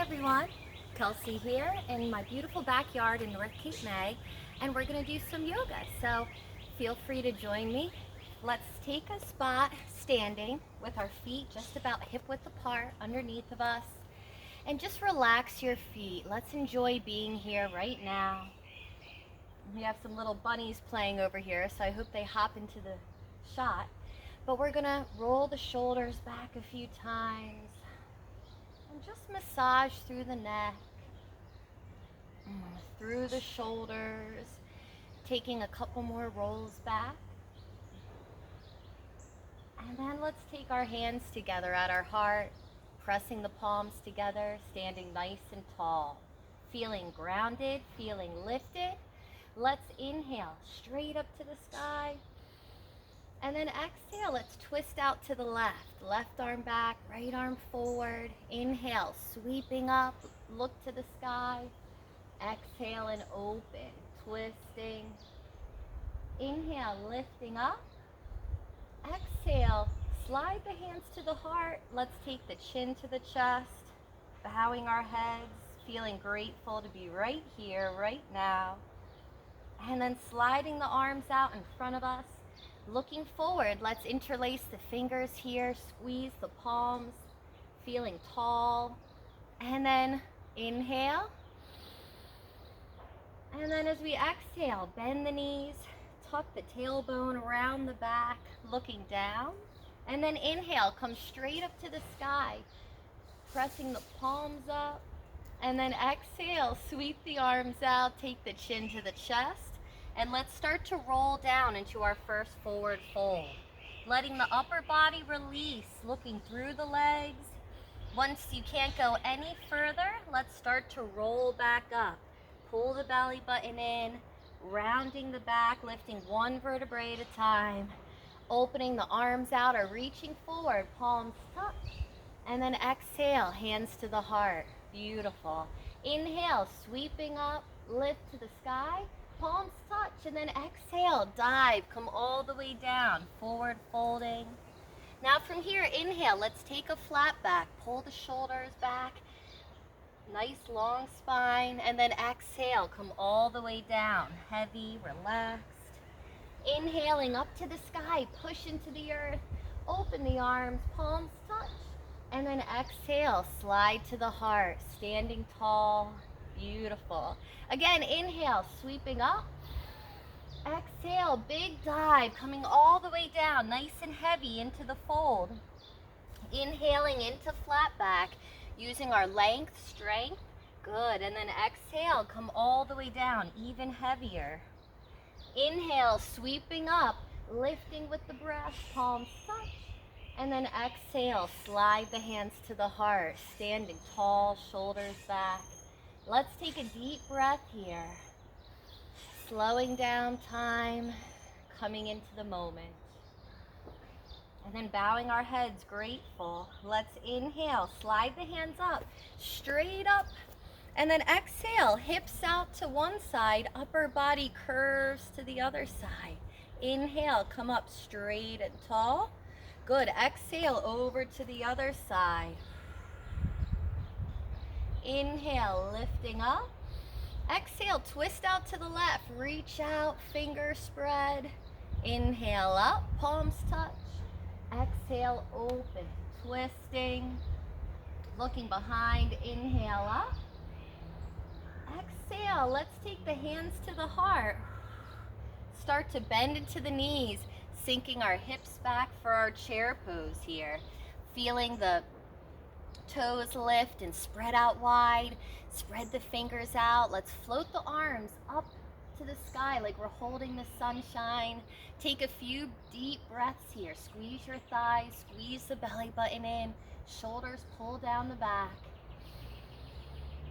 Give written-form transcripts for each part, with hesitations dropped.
everyone, Kelsey here in my beautiful backyard in North Cape May, and we're going to do some yoga. So feel free to join me. Let's take a spot standing with our feet just about hip width apart underneath of us, and just relax your feet. Let's enjoy being here right now. We have some little bunnies playing over here, so I hope they hop into the shot. But we're going to roll the shoulders back a few times. And just massage through the neck, through the shoulders, taking a couple more rolls back. And then let's take our hands together at our heart, pressing the palms together, standing nice and tall, feeling grounded, feeling lifted. Let's inhale straight up to the sky. And then exhale, let's twist out to the left. Left arm back, right arm forward. Inhale, sweeping up, look to the sky. Exhale and open, twisting. Inhale, lifting up. Exhale, slide the hands to the heart. Let's take the chin to the chest, bowing our heads, feeling grateful to be right here, right now. And then sliding the arms out in front of us. Looking forward, let's interlace the fingers here, squeeze the palms, feeling tall. And then inhale. And then as we exhale, bend the knees, tuck the tailbone around the back, looking down. And then inhale, come straight up to the sky, pressing the palms up. And then exhale, sweep the arms out, take the chin to the chest. And let's start to roll down into our first forward fold. Letting the upper body release, looking through the legs. Once you can't go any further, let's start to roll back up. Pull the belly button in, rounding the back, lifting one vertebrae at a time. Opening the arms out or reaching forward, palms touch. And then exhale, hands to the heart. Beautiful. Inhale, sweeping up, lift to the sky. Palms touch, and then exhale, dive, come all the way down, forward folding. Now from here, inhale, let's take a flat back, pull the shoulders back, nice long spine, and then exhale, come all the way down, heavy, relaxed. Inhaling up to the sky, push into the earth, open the arms, palms touch, and then exhale, slide to the heart, standing tall. Beautiful. Again, inhale, sweeping up. Exhale, big dive, coming all the way down, nice and heavy into the fold. Inhaling into flat back, using our length, strength. Good. And then exhale, come all the way down, even heavier. Inhale, sweeping up, lifting with the breath, palms touch. And then exhale, slide the hands to the heart, standing tall, shoulders back. Let's take a deep breath here. Slowing down time, coming into the moment. And then bowing our heads, grateful. Let's inhale, slide the hands up, straight up. And then exhale, hips out to one side, upper body curves to the other side. Inhale, come up straight and tall. Good, exhale over to the other side. Inhale, lifting up. Exhale, twist out to the left. Reach out, fingers spread. Inhale up, palms touch. Exhale, open, twisting. Looking behind, inhale up. Exhale, let's take the hands to the heart. Start to bend into the knees, sinking our hips back for our chair pose here. Feeling the toes lift and spread out wide. Spread the fingers out. Let's float the arms up to the sky like we're holding the sunshine. Take a few deep breaths here. Squeeze your thighs, squeeze the belly button in. Shoulders pull down the back.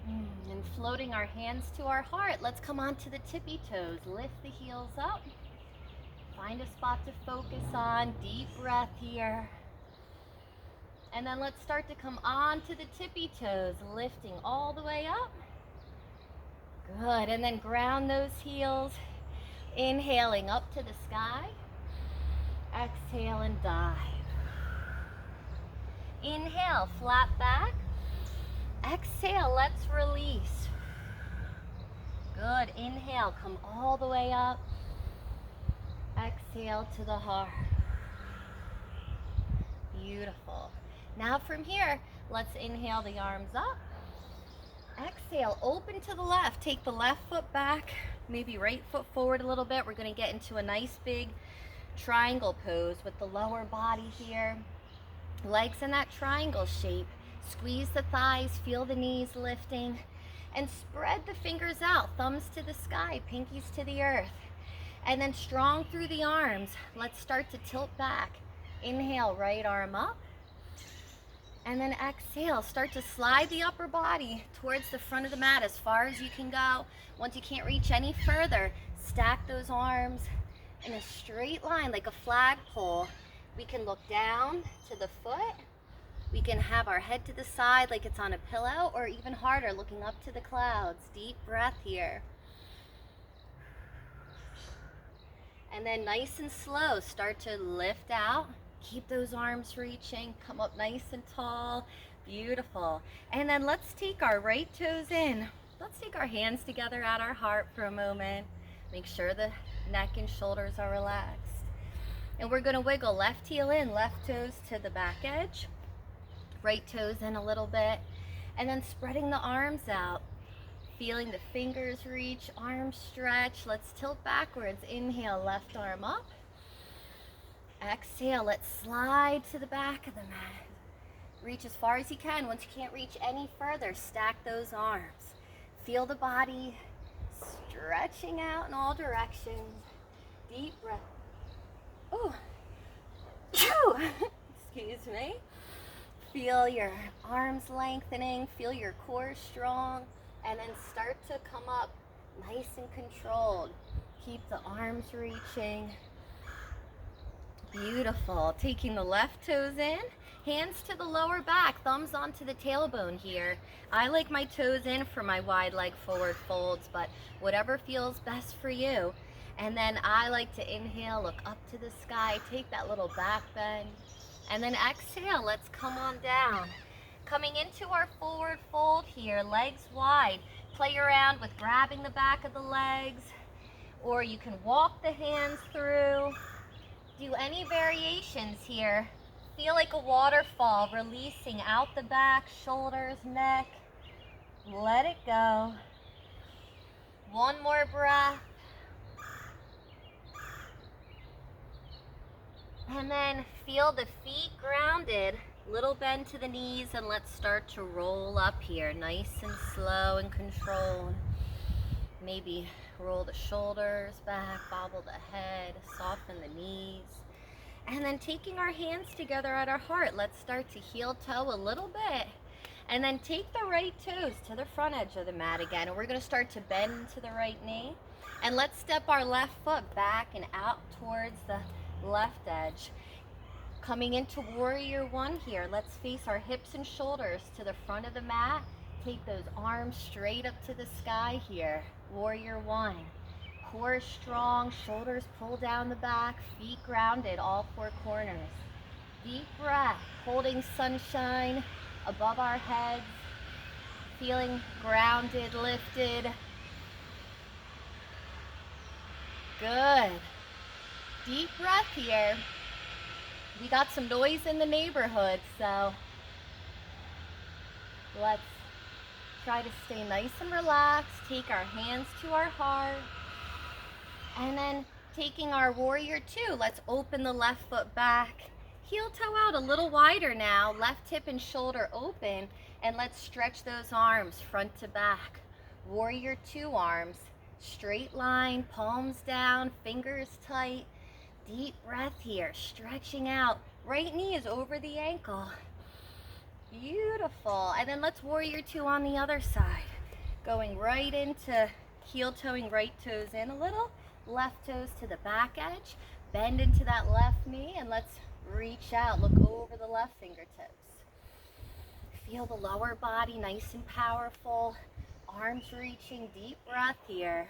And floating our hands to our heart, let's come onto the tippy toes. Lift the heels up. Find a spot to focus on. Deep breath here. And then let's start to come on to the tippy toes, lifting all the way up. Good, and then ground those heels. Inhaling up to the sky. Exhale and dive. Inhale, flat back. Exhale, let's release. Good, inhale, come all the way up. Exhale to the heart. Beautiful. Now from here, let's inhale the arms up. Exhale, open to the left. Take the left foot back, maybe right foot forward a little bit. We're going to get into a nice big triangle pose with the lower body here. Legs in that triangle shape. Squeeze the thighs, feel the knees lifting, and spread the fingers out. Thumbs to the sky, pinkies to the earth. And then strong through the arms. Let's start to tilt back. Inhale, right arm up. And then exhale, start to slide the upper body towards the front of the mat as far as you can go. Once you can't reach any further, stack those arms in a straight line like a flagpole. We can look down to the foot. We can have our head to the side like it's on a pillow, or even harder, looking up to the clouds. Deep breath here. And then nice and slow, start to lift out. Keep those arms reaching, come up nice and tall, beautiful. And then let's take our right toes in. Let's take our hands together at our heart for a moment. Make sure the neck and shoulders are relaxed. And we're gonna wiggle left heel in, left toes to the back edge, right toes in a little bit, and then spreading the arms out. Feeling the fingers reach, arms stretch. Let's tilt backwards, inhale, left arm up. Exhale, let's slide to the back of the mat. Reach as far as you can. Once you can't reach any further, stack those arms. Feel the body stretching out in all directions. Deep breath. Ooh. Excuse me. Feel your arms lengthening. Feel your core strong. And then start to come up nice and controlled. Keep the arms reaching. Beautiful. Taking the left toes in, hands to the lower back, thumbs onto the tailbone here. I like my toes in for my wide leg forward folds, but whatever feels best for you. And then I like to inhale, look up to the sky, take that little back bend. And then exhale, let's come on down. Coming into our forward fold here, legs wide. Play around with grabbing the back of the legs, or you can walk the hands through. Do any variations here. Feel like a waterfall, releasing out the back, shoulders, neck. Let it go. One more breath. And then feel the feet grounded. Little bend to the knees, and let's start to roll up here. Nice and slow and controlled. Maybe roll the shoulders back, bobble the head, soften the knees. And then taking our hands together at our heart, let's start to heel toe a little bit. And then take the right toes to the front edge of the mat again. And we're gonna start to bend into the right knee. And let's step our left foot back and out towards the left edge. Coming into warrior one here, let's face our hips and shoulders to the front of the mat. Take those arms straight up to the sky here. Warrior one. Core strong, shoulders pull down the back, feet grounded, all four corners. Deep breath, holding sunshine above our heads. Feeling grounded, lifted. Good. Deep breath here. We got some noise in the neighborhood, so let's try to stay nice and relaxed. Take our hands to our heart. And then taking our warrior two, let's open the left foot back. Heel toe out a little wider now. Left hip and shoulder open. And let's stretch those arms front to back. Warrior two arms. Straight line, palms down, fingers tight. Deep breath here, stretching out. Right knee is over the ankle. Beautiful. And then let's warrior two on the other side. Going right into heel toeing, right toes in a little. Left toes to the back edge. Bend into that left knee and let's reach out. Look over the left fingertips. Feel the lower body nice and powerful. Arms reaching, deep breath here.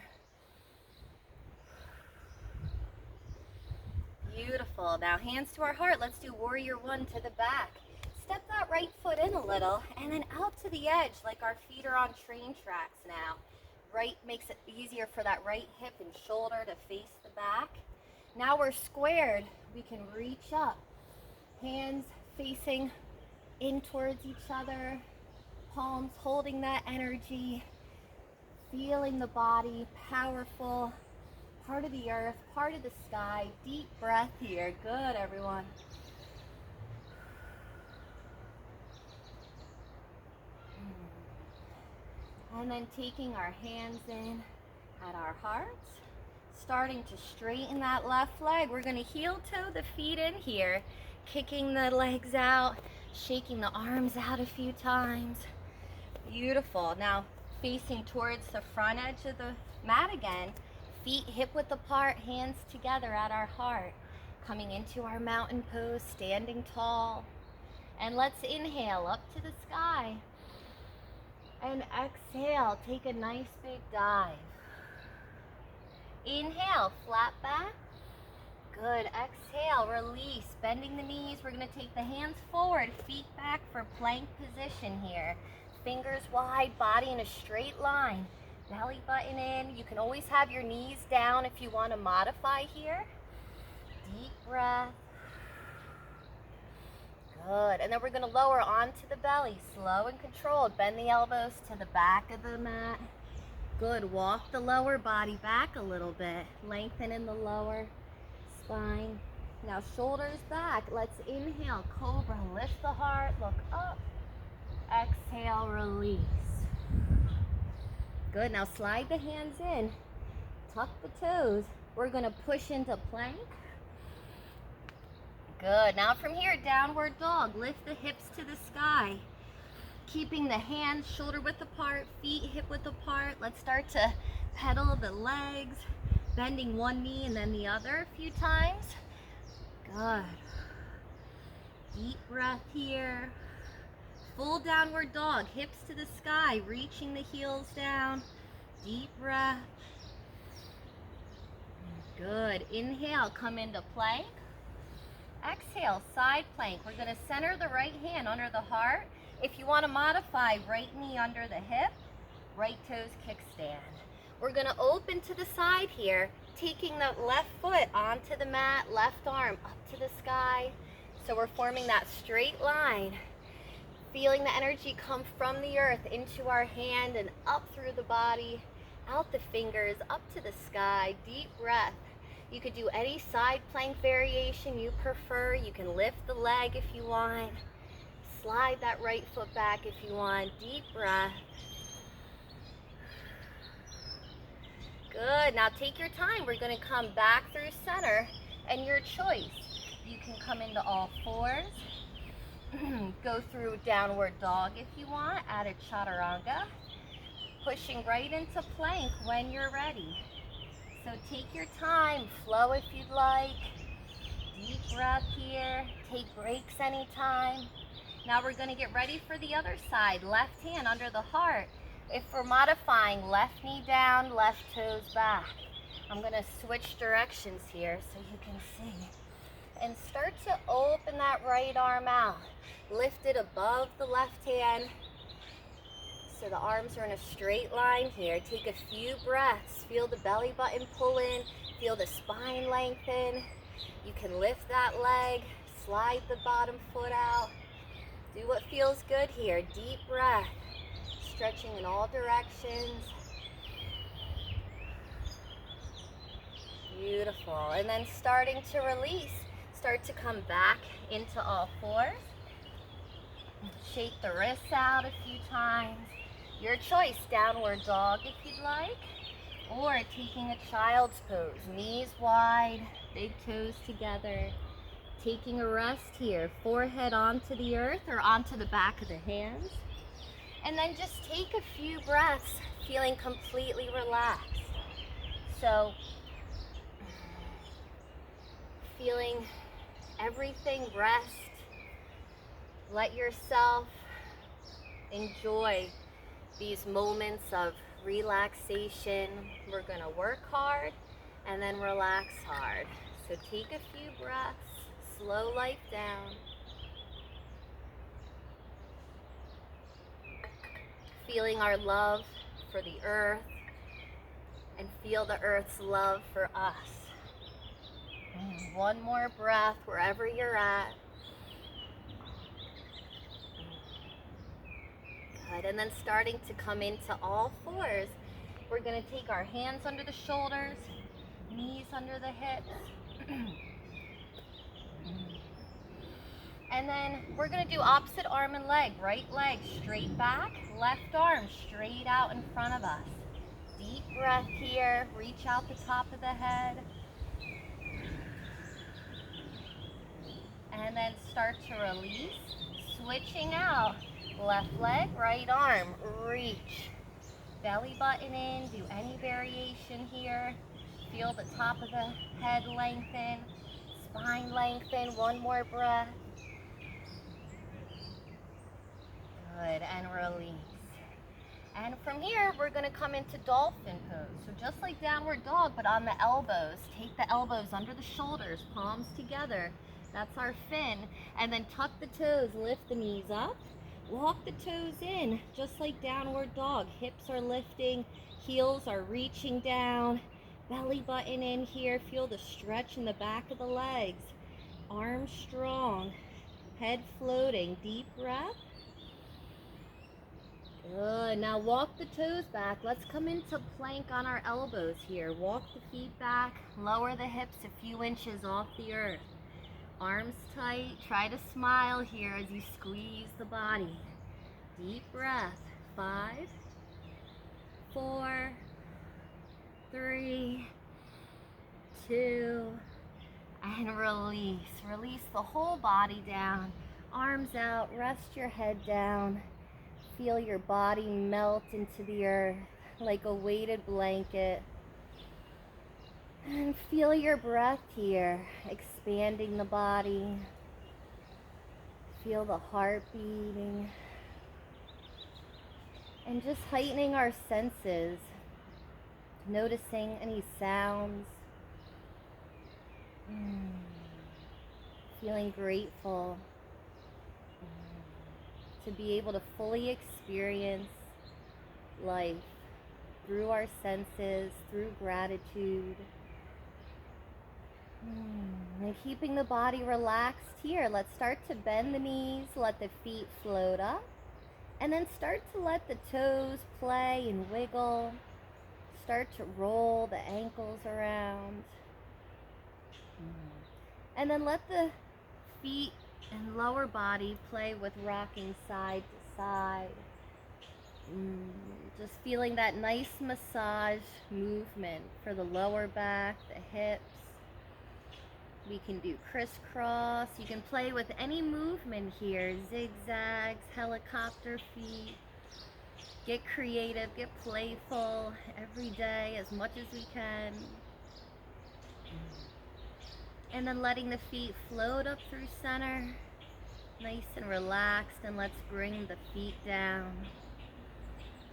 Beautiful. Now hands to our heart. Let's do warrior one to the back. step that right foot in a little and then out to the edge like our feet are on train tracks now. Right makes it easier for that right hip and shoulder to face the back. Now we're squared. We can reach up. Hands facing in towards each other. Palms holding that energy. Feeling the body, powerful. Part of the earth, part of the sky. Deep breath here. Good, everyone. And then taking our hands in at our hearts, starting to straighten that left leg. We're going to heel toe the feet in here, kicking the legs out, shaking the arms out a few times. Beautiful. Now facing towards the front edge of the mat again, feet hip width apart, hands together at our heart, coming into our mountain pose, standing tall. And let's inhale up to the sky. And exhale, take a nice big dive. Inhale, flat back. Good, exhale, release, bending the knees. We're gonna take the hands forward, feet back for plank position here. Fingers wide, body in a straight line. Belly button in. You can always have your knees down if you wanna modify here. Deep breath. Good, and then we're gonna lower onto the belly, slow and controlled. Bend the elbows to the back of the mat. Good, walk the lower body back a little bit. Lengthen in the lower spine. Now shoulders back, let's inhale, cobra, lift the heart, look up. Exhale, release. Good, now slide the hands in, tuck the toes. We're gonna push into plank. Good. Now from here, downward dog. Lift the hips to the sky. Keeping the hands shoulder width apart, feet hip width apart. Let's start to pedal the legs, bending one knee and then the other a few times. Good. Deep breath here. Full downward dog, hips to the sky, reaching the heels down. Deep breath. Good. Inhale, come into plank. Exhale, side plank. We're going to center the right hand under the heart. If you want to modify, right knee under the hip, right toes kickstand. We're going to open to the side here, taking the left foot onto the mat, left arm up to the sky. So we're forming that straight line, feeling the energy come from the earth into our hand and up through the body, out the fingers, up to the sky. Deep breath. You could do any side plank variation you prefer. You can lift the leg if you want. Slide that right foot back if you want. Deep breath. Good. Now take your time. We're going to come back through center, and your choice. You can come into all fours. Go through downward dog if you want. Add a chaturanga. Pushing right into plank when you're ready. So take your time, flow if you'd like. Deep breath here. Take breaks anytime. Now we're going to get ready for the other side. Left hand under the heart. If we're modifying, left knee down, left toes back. I'm going to switch directions here so you can see. And start to open that right arm out. Lift it above the left hand. So the arms are in a straight line here. Take a few breaths. Feel the belly button pull in. Feel the spine lengthen. You can lift that leg. Slide the bottom foot out. Do what feels good here. Deep breath. Stretching in all directions. Beautiful. And then starting to release. Start to come back into all fours. Shake the wrists out a few times. Your choice, downward dog if you'd like, or taking a child's pose, knees wide, big toes together. Taking a rest here, forehead onto the earth or onto the back of the hands. And then just take a few breaths, feeling completely relaxed. So, feeling everything rest. Let yourself enjoy these moments of relaxation. We're going to work hard and then relax hard. So take a few breaths, slow life down. feeling our love for the earth and feel the earth's love for us. One more breath wherever you're at. Good, and then starting to come into all fours. We're going to take our hands under the shoulders, knees under the hips. And then we're going to do opposite arm and leg. Right leg straight back, left arm straight out in front of us. Deep breath here. Reach out the top of the head. And then start to release. Switching out. Left leg, right arm. Reach. Belly button in. Do any variation here. Feel the top of the head lengthen. Spine lengthen. One more breath. Good, and release. And from here, we're going to come into dolphin pose. So just like downward dog, but on the elbows. Take the elbows under the shoulders, palms together. That's our fin. And then tuck the toes, lift the knees up. Walk the toes in, just like downward dog. Hips are lifting, heels are reaching down. Belly button in here. Feel the stretch in the back of the legs. Arms strong, head floating. Deep breath. Good. Now walk the toes back. Let's come into plank on our elbows here. Walk the feet back. Lower the hips a few inches off the earth. Arms tight. Try to smile here as you squeeze the body. Deep breath. 5, 4, 3, 2, and release. Release the whole body down. Arms out. Rest your head down. Feel your body melt into the earth like a weighted blanket. And feel your breath here, expanding the body. Feel the heart beating. And just heightening our senses. Noticing any sounds. Feeling grateful to be able to fully experience life through our senses, through gratitude. And keeping the body relaxed here. Let's start to bend the knees, let the feet float up, and then start to let the toes play and wiggle. Start to roll the ankles around. And then let the feet and lower body play with rocking side to side. Just feeling that nice massage movement for the lower back, the hips. We can do crisscross. You can play with any movement here. Zigzags, helicopter feet. Get creative, get playful every day as much as we can. And then letting the feet float up through center. Nice and relaxed. And let's bring the feet down.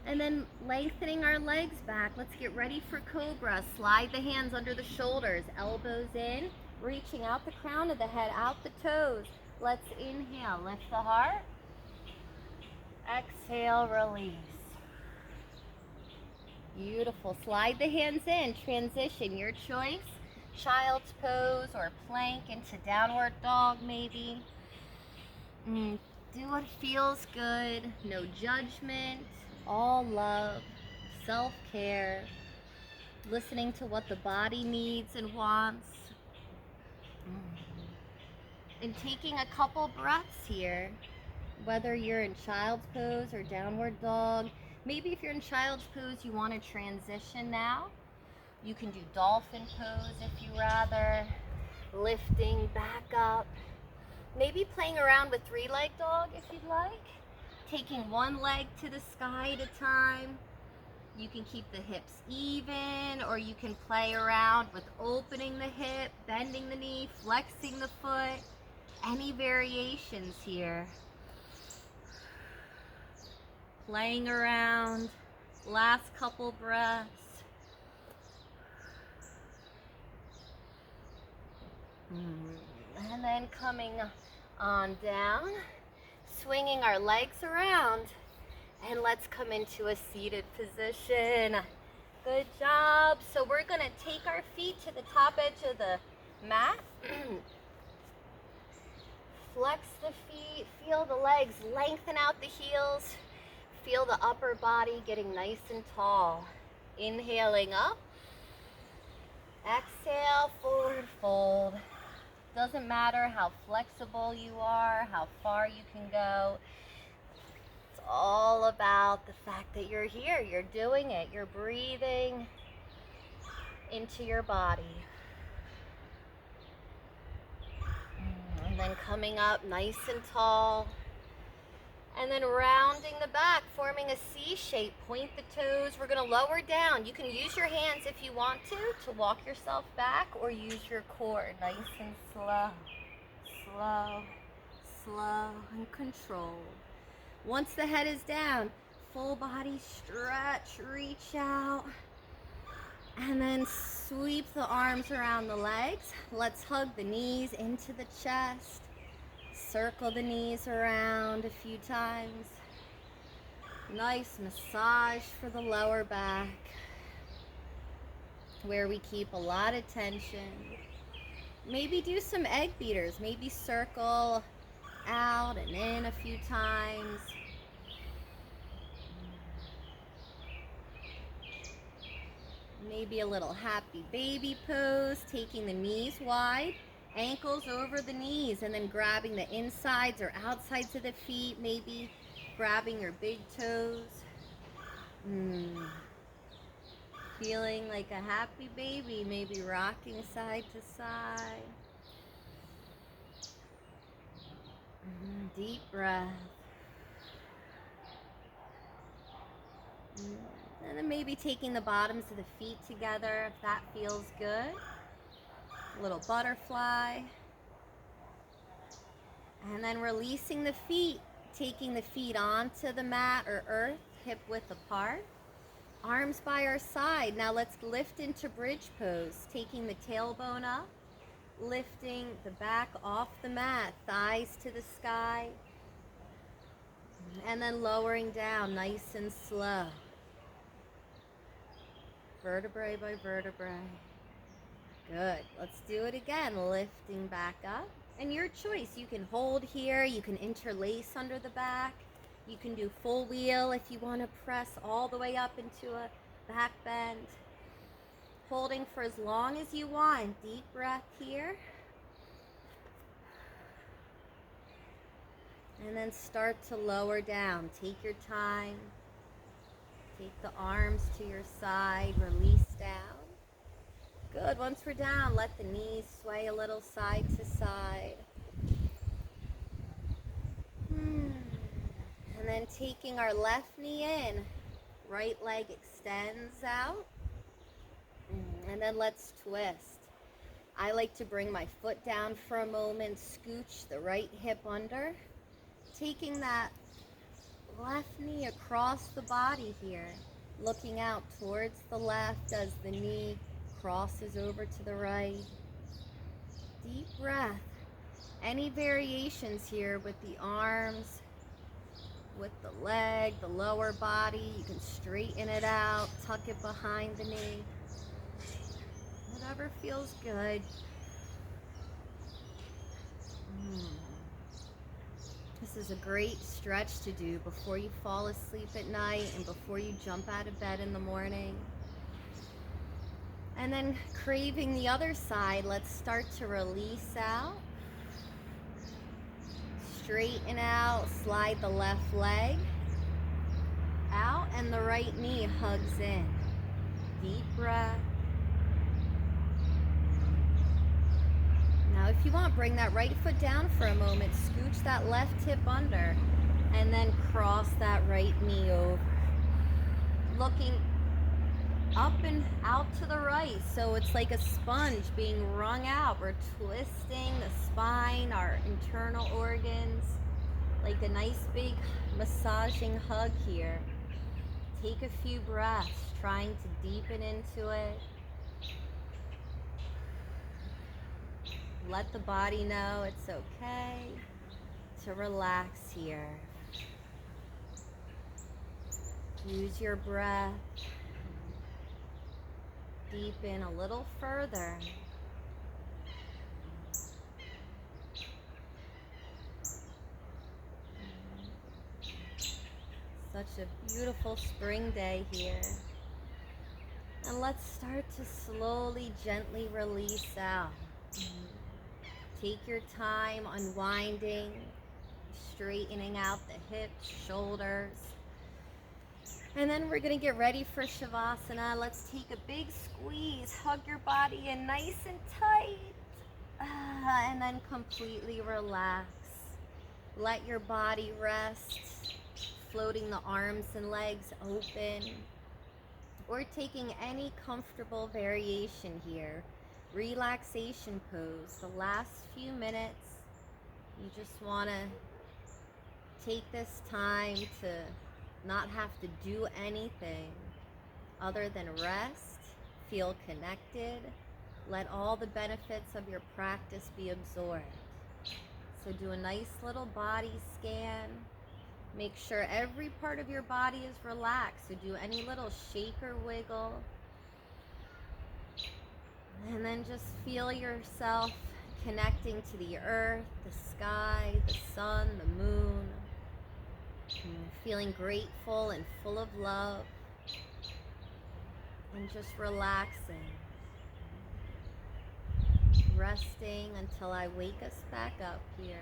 And then lengthening our legs back. Let's get ready for Cobra. Slide the hands under the shoulders. Elbows in. Reaching out the crown of the head, out the toes. Let's inhale. Lift the heart. Exhale, release. Beautiful. Slide the hands in. Transition, your choice. Child's pose or plank into downward dog maybe. Do what feels good. No judgment. All love. Self-care. Listening to what the body needs and wants. And taking a couple breaths here. Whether you're in child's pose or downward dog. Maybe if you're in child's pose, you want to transition now. You can do dolphin pose if you rather. Lifting back up. Maybe playing around with 3-leg dog if you'd like. Taking one leg to the sky at a time. You can keep the hips even, or you can play around with opening the hip, bending the knee, flexing the foot. Any variations here. Playing around. Last couple breaths. And then coming on down, swinging our legs around, and let's let's come into a seated position. Good job. So we're gonna take our feet to the top edge of the mat. Flex the feet, feel the legs lengthen out the heels. Feel the upper body getting nice and tall. Inhaling up. Exhale, forward fold. Doesn't matter how flexible you are, how far you can go. It's all about the fact that you're here, you're doing it, you're breathing into your body. And then coming up nice and tall. And then rounding the back, forming a C shape. Point the toes. We're going to lower down. You can use your hands if you want to walk yourself back, or use your core. Nice and slow. Slow, slow, and controlled. Once the head is down, full body stretch, reach out. And then sweep the arms around the legs. Let's hug the knees into the chest. Circle the knees around a few times. Nice massage for the lower back, where we keep a lot of tension. Maybe do some egg beaters. Maybe circle out and in a few times. Maybe a little happy baby pose, taking the knees wide. Ankles over the knees, and then grabbing the insides or outsides of the feet, maybe grabbing your big toes. Feeling like a happy baby, maybe rocking side to side. Deep breath. And then maybe taking the bottoms of the feet together if that feels good. Little butterfly. And then releasing the feet, taking the feet onto the mat or earth, hip width apart. Arms by our side. Now let's lift into bridge pose, taking the tailbone up, lifting the back off the mat, thighs to the sky, and then lowering down nice and slow. Vertebrae by vertebrae. Good. Let's do it again. Lifting back up. And your choice. You can hold here. You can interlace under the back. You can do full wheel if you want to press all the way up into a back bend. Holding for as long as you want. Deep breath here. And then start to lower down. Take your time. Take the arms to your side. Release down. Good. Once we're down, let the knees sway a little side to side. And then taking our left knee in, right leg extends out. And then let's twist. I like to bring my foot down for a moment, scooch the right hip under, taking that left knee across the body here, looking out towards the left as the knee crosses over to the right. Deep breath. Any variations here with the arms, with the leg, the lower body, you can straighten it out, tuck it behind the knee. Whatever feels good. This is a great stretch to do before you fall asleep at night and before you jump out of bed in the morning. And then craving the other side, let's start to release out. Straighten out, slide the left leg out, and the right knee hugs in. Deep breath. Now if you want, bring that right foot down for a moment, scooch that left hip under, and then cross that right knee over. Looking up and out to the right, so it's like a sponge being wrung out. We're twisting the spine, our internal organs, like a nice big massaging hug here. Take a few breaths, trying to deepen into it. Let the body know it's okay to relax here. Use your breath. Deepen a little further. Such a beautiful spring day here. And let's start to slowly, gently release out. Take your time unwinding, straightening out the hips, shoulders. And then we're gonna get ready for Shavasana. Let's take a big squeeze, hug your body in nice and tight. And then completely relax. Let your body rest, floating the arms and legs open, or taking any comfortable variation here. Relaxation pose. The last few minutes, you just want to take this time to not have to do anything other than rest, feel connected, let all the benefits of your practice be absorbed. So do a nice little body scan. Make sure every part of your body is relaxed. So do any little shake or wiggle. And then just feel yourself connecting to the earth, the sky, the sun, the moon. Feeling grateful and full of love. And just relaxing. Resting until I wake us back up here.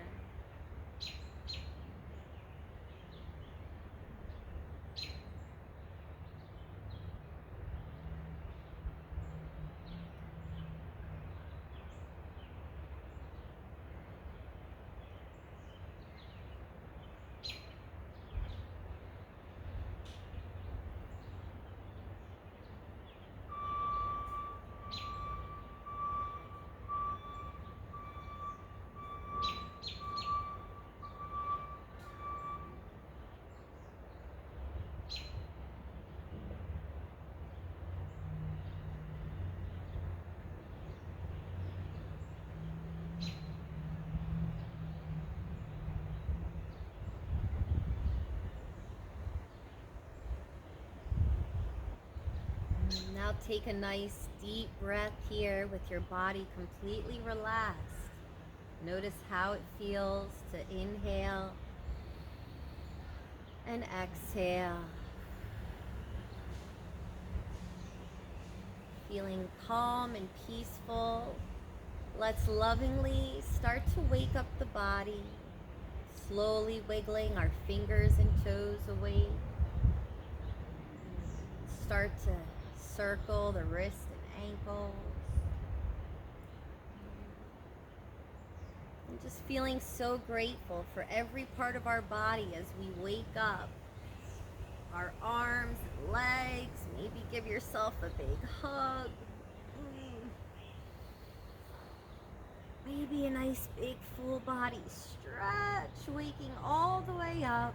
Now take a nice deep breath here with your body completely relaxed. Notice how it feels to inhale and exhale. Feeling calm and peaceful. Let's lovingly start to wake up the body, slowly wiggling our fingers and toes away. Start to circle the wrists and ankles. And just feeling so grateful for every part of our body as we wake up. Our arms and legs, maybe give yourself a big hug. Maybe a nice big full body stretch, waking all the way up.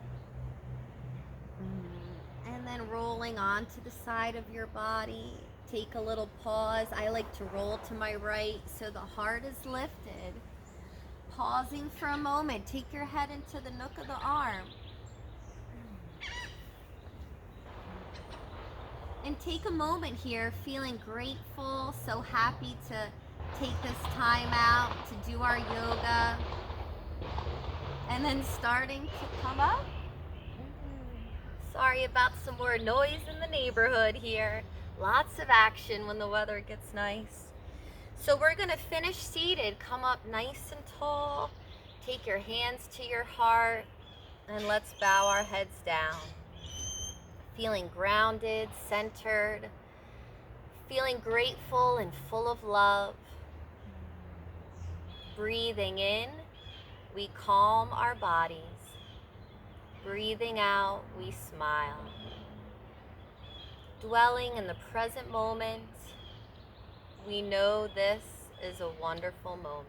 And then rolling onto the side of your body. Take a little pause. I like to roll to my right so the heart is lifted. Pausing for a moment. Take your head into the nook of the arm. And take a moment here, feeling grateful, so happy to take this time out to do our yoga. And then starting to come up. Sorry about some more noise in the neighborhood here. Lots of action when the weather gets nice. So we're gonna finish seated. Come up nice and tall. Take your hands to your heart and let's bow our heads down. Feeling grounded, centered, feeling grateful and full of love. Breathing in, we calm our bodies. Breathing out, we smile. Dwelling in the present moment, we know this is a wonderful moment.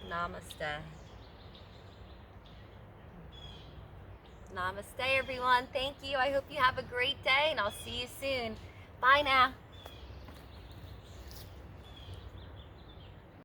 Namaste. Namaste, everyone. Thank you. I hope you have a great day, and I'll see you soon. Bye now.